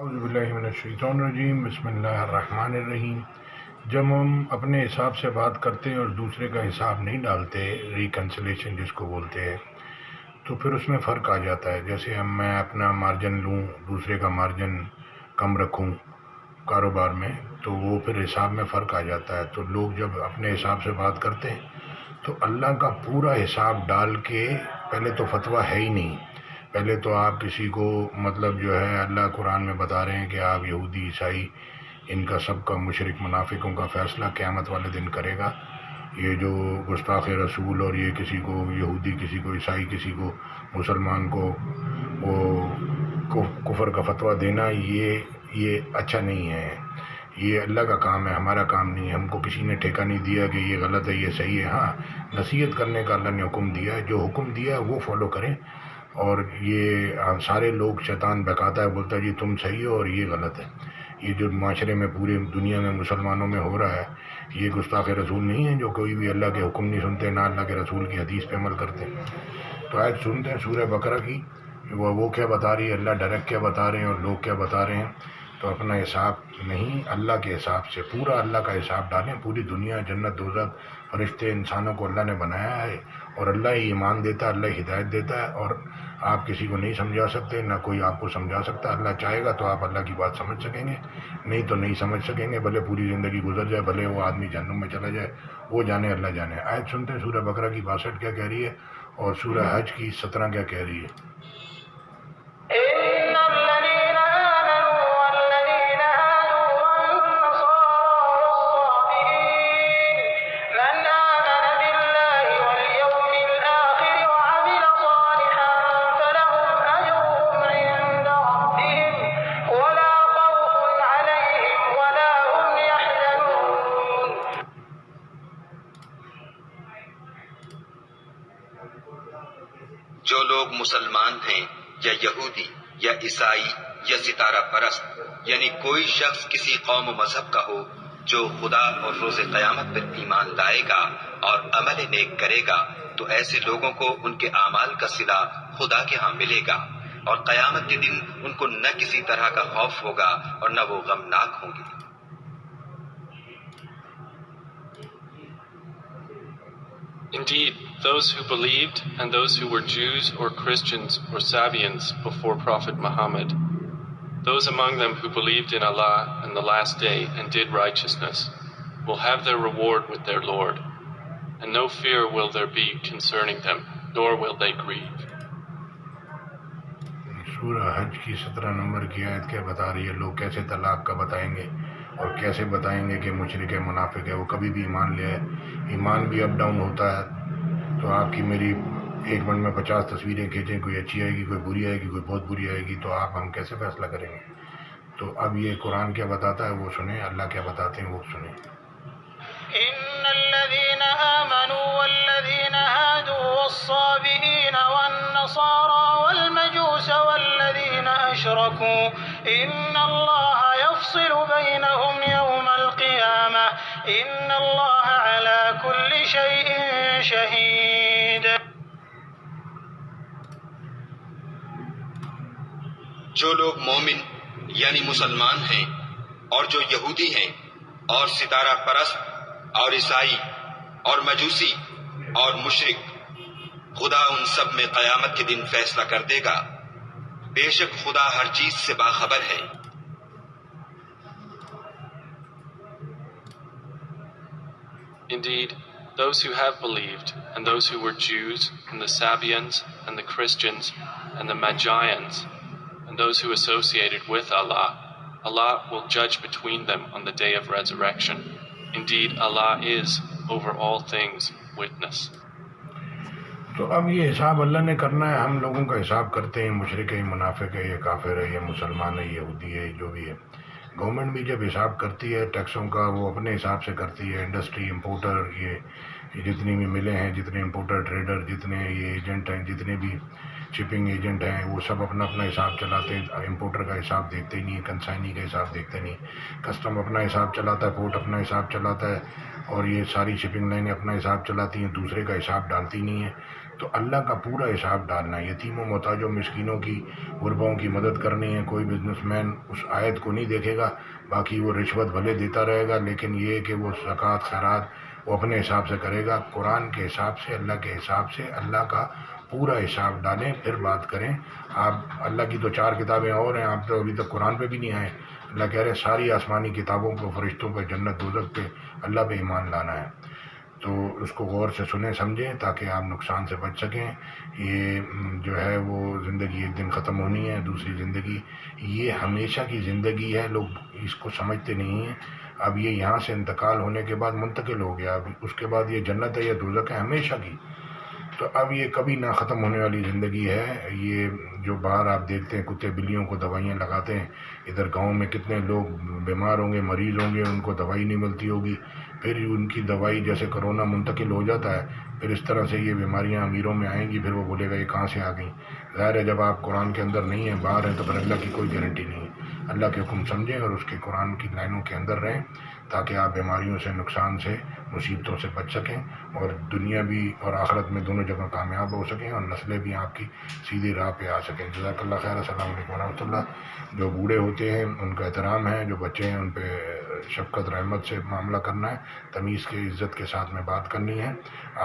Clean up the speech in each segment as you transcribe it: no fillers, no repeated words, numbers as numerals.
اعوذ باللہ من الشیطان الرجیم، بسم اللہ الرحمن الرحیم۔ جب ہم اپنے حساب سے بات کرتے ہیں اور دوسرے کا حساب نہیں ڈالتے، ریکنسلیشن جس کو بولتے ہیں، تو پھر اس میں فرق آ جاتا ہے۔ جیسے میں اپنا مارجن لوں، دوسرے کا مارجن کم رکھوں کاروبار میں، تو وہ پھر حساب میں فرق آ جاتا ہے۔ تو لوگ جب اپنے حساب سے بات کرتے ہیں تو اللہ کا پورا حساب ڈال کے، پہلے تو فتویٰ ہے ہی نہیں، پہلے تو آپ کسی کو مطلب جو ہے اللہ قرآن میں بتا رہے ہیں کہ آپ یہودی عیسائی ان کا سب کا مشرک منافقوں کا فیصلہ قیامت والے دن کرے گا۔ یہ جو گستاخ رسول اور یہ کسی کو یہودی، کسی کو عیسائی، کسی کو مسلمان کو وہ کفر کا فتویٰ دینا، یہ اچھا نہیں ہے۔ یہ اللہ کا کام ہے، ہمارا کام نہیں ہے۔ ہم کو کسی نے ٹھیکہ نہیں دیا کہ یہ غلط ہے یہ صحیح ہے۔ ہاں، نصیحت کرنے کا اللہ نے حکم دیا ہے، جو حکم دیا ہے وہ فالو کریں۔ اور یہ سارے لوگ شیطان بہکاتا ہے، بولتا ہے جی تم صحیح ہو اور یہ غلط ہے۔ یہ جو معاشرے میں پورے دنیا میں مسلمانوں میں ہو رہا ہے، یہ گستاخ رسول نہیں ہے جو کوئی بھی اللہ کے حکم نہیں سنتے، نہ اللہ کے رسول کی حدیث پہ عمل کرتے۔ تو آیت سنتے ہیں سورہ بقرہ کی، وہ کیا بتا رہی ہے، اللہ ڈائریکٹ کیا بتا رہے ہیں اور لوگ کیا بتا رہے ہیں۔ تو اپنا حساب نہیں، اللہ کے حساب سے پورا اللہ کا حساب ڈالیں۔ پوری دنیا، جنت، دوزخ، فرشتے، انسانوں کو اللہ نے بنایا ہے، اور اللہ ہی ایمان دیتا ہے، اللہ ہی ہدایت دیتا ہے، اور آپ کسی کو نہیں سمجھا سکتے، نہ کوئی آپ کو سمجھا سکتا۔ اللہ چاہے گا تو آپ اللہ کی بات سمجھ سکیں گے، نہیں تو نہیں سمجھ سکیں گے، بھلے پوری زندگی گزر جائے، بھلے وہ آدمی جہنم میں چلا جائے، وہ جانے اللہ جانے۔ آیت سنتے ہیں سورہ بقرہ کی 62 کیا کہہ رہی ہے، اور سورہ حج کی 17 کیا کہہ رہی ہے۔ جو لوگ مسلمان ہیں یا یہودی یا عیسائی یا ستارہ پرست، یعنی کوئی شخص کسی قوم و مذہب کا ہو، جو خدا اور روز قیامت پر ایمان لائے گا اور عمل نیک کرے گا، تو ایسے لوگوں کو ان کے اعمال کا صلہ خدا کے ہاں ملے گا، اور قیامت کے دن ان کو نہ کسی طرح کا خوف ہوگا اور نہ وہ غمناک ہوں گے۔ Indeed, those who believed and those who were Jews or Christians or Sabians before Prophet Muhammad, those among them who believed in Allah and the last day and did righteousness, will have their reward with their Lord, and no fear will there be concerning them, nor will they grieve. سورہ حج کی 17 number کی آیت کیا بتا رہی ہے؟ لوگ کیسے طلاق کا بتائیں گے اور کیسے بتائیں گے کہ مشرک ہے، منافق ہے، وہ کبھی بھی ایمان لے آئے۔ ایمان بھی اپ ڈاؤن ہوتا ہے، تو آپ کی میری ایک منٹ میں 50 تصویریں کھینچیں، کوئی اچھی آئے گی، کوئی بری آئے گی، کوئی بہت بری آئے گی، تو ہم کیسے فیصلہ کریں گے؟ تو اب یہ قرآن کیا بتاتا ہے وہ سنیں، اللہ کیا بتاتے ہیں وہ سنیں۔ إن الذين آمنوا والذين هادوا والصابئين والنصارى والمجوس والذين أشركوا إن الله يفصل بينهم يوم القيامة إن الله على كل شيء شهيد۔ جو لوگ مومن یعنی مسلمان ہیں اور جو یہودی ہیں اور ستارہ پرست اور عیسائی اور مجوسی اور مشرک، خدا ان سب میں قیامت کے دن فیصلہ کر دے گا، بے شک خدا ہر چیز سے باخبر ہے۔ Indeed, those who have believed and those who were Jews and the Sabians and the Christians and the Magians and those who associated with Allah, Allah will judge between them on the day of resurrection. Indeed, Allah is over all things witness. تو اب یہ حساب اللہ نے کرنا ہے، ہم لوگوں کا حساب کرتے ہیں، مشرک ہے، یہ منافق ہے، یہ کافر ہے، یہ مسلمان ہے، یہ یہودی ہے، جو بھی ہے۔ گورنمنٹ بھی جب حساب کرتی ہے ٹیکسوں کا، وہ اپنے حساب سے کرتی ہے۔ انڈسٹری، امپورٹر، یہ جتنی بھی ملیں ہیں، جتنے امپورٹر ٹریڈر، جتنے یہ ایجنٹ ہیں، جتنے بھی شپنگ ایجنٹ ہیں، وہ سب اپنا اپنا حساب چلاتے ہیں۔ امپورٹر کا حساب دیکھتے ہی نہیں، کنسائنی کا حساب دیکھتے نہیں، کسٹم اپنا حساب چلاتا ہے، پورٹ اپنا حساب چلاتا ہے، اور یہ ساری شپنگ لائنیں اپنا حساب چلاتی ہیں، دوسرے کا حساب ڈالتی نہیں ہیں۔ تو اللہ کا پورا حساب ڈالنا ہے. یتیموں محتاجوں مسکینوں کی غرباؤں کی مدد کرنی ہے. کوئی بزنس مین اس آیت کو نہیں دیکھے گا، باقی وہ رشوت بھلے دیتا رہے گا، لیکن یہ کہ وہ زکوٰۃ خیرات وہ اپنے حساب سے کرے گا. قرآن کے حساب سے، اللہ کے حساب سے، اللہ کا پورا حساب ڈالیں پھر بات کریں. آپ اللہ کی تو 4 کتابیں اور ہیں، آپ تو ابھی تک قرآن پہ بھی نہیں آئے. اللہ کہہ رہے ہیں ساری آسمانی کتابوں پہ، فرشتوں پہ، جنت دوزخ پہ، اللہ پہ ایمان لانا ہے. تو اس کو غور سے سنیں سمجھیں تاکہ آپ نقصان سے بچ سکیں. یہ جو ہے وہ زندگی ایک دن ختم ہونی ہے، دوسری زندگی یہ ہمیشہ کی زندگی ہے. لوگ اس کو سمجھتے نہیں ہیں. اب یہ یہاں سے انتقال ہونے کے بعد منتقل ہو گیا، اب اس کے بعد یہ جنت ہے یا دوزخ ہے ہمیشہ کی. تو اب یہ کبھی نہ ختم ہونے والی زندگی ہے. یہ جو باہر آپ دیکھتے ہیں کتے بلیوں کو دوائیاں لگاتے ہیں، ادھر گاؤں میں کتنے لوگ بیمار ہوں گے، مریض ہوں گے، ان کو دوائی نہیں ملتی ہوگی، پھر ان کی دوائی جیسے کرونا منتقل ہو جاتا ہے، پھر اس طرح سے یہ بیماریاں امیروں میں آئیں گی، پھر وہ بولے گا یہ کہاں سے آ گئیں. ظاہر ہے جب آپ قرآن کے اندر نہیں ہیں، باہر ہیں، تو پھر اللہ کی کوئی گارنٹی نہیں ہے. اللہ کے حکم سمجھیں اور اس کے قرآن کی لائنوں کے اندر رہیں تاکہ آپ بیماریوں سے، نقصان سے، مصیبتوں سے بچ سکیں اور دنیا بھی اور آخرت میں دونوں جگہ کامیاب ہو سکیں اور نسلیں بھی آپ کی سیدھی راہ پہ آ سکیں. جزاک اللہ خیر. السلام علیکم ورحمۃ اللہ. جو بوڑھے ہوتے ہیں ان کا احترام ہے، جو بچے ہیں ان پہ شفقت رحمت سے معاملہ کرنا ہے، تمیز کے عزت کے ساتھ میں بات کرنی ہے.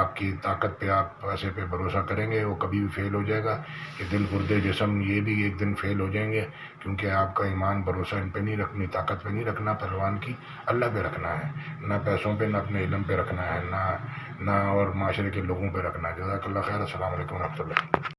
آپ کی طاقت پہ، آپ پیسے پہ بھروسہ کریں گے وہ کبھی بھی فیل ہو جائے گا. یہ دل گردے جسم یہ بھی ایک دن فیل ہو جائیں گے، کیونکہ آپ کا ایمان بھروسہ ان پہ نہیں رکھنی، طاقت پہ نہیں رکھنا، پہلوان کی اللہ پہ رکھنا ہے. نہ پیسوں پہ، نہ اپنے علم پہ رکھنا ہے، نہ اور معاشرے کے لوگوں پہ رکھنا ہے. جزاک اللہ خیر. السلام علیکم ورحمۃ اللہ.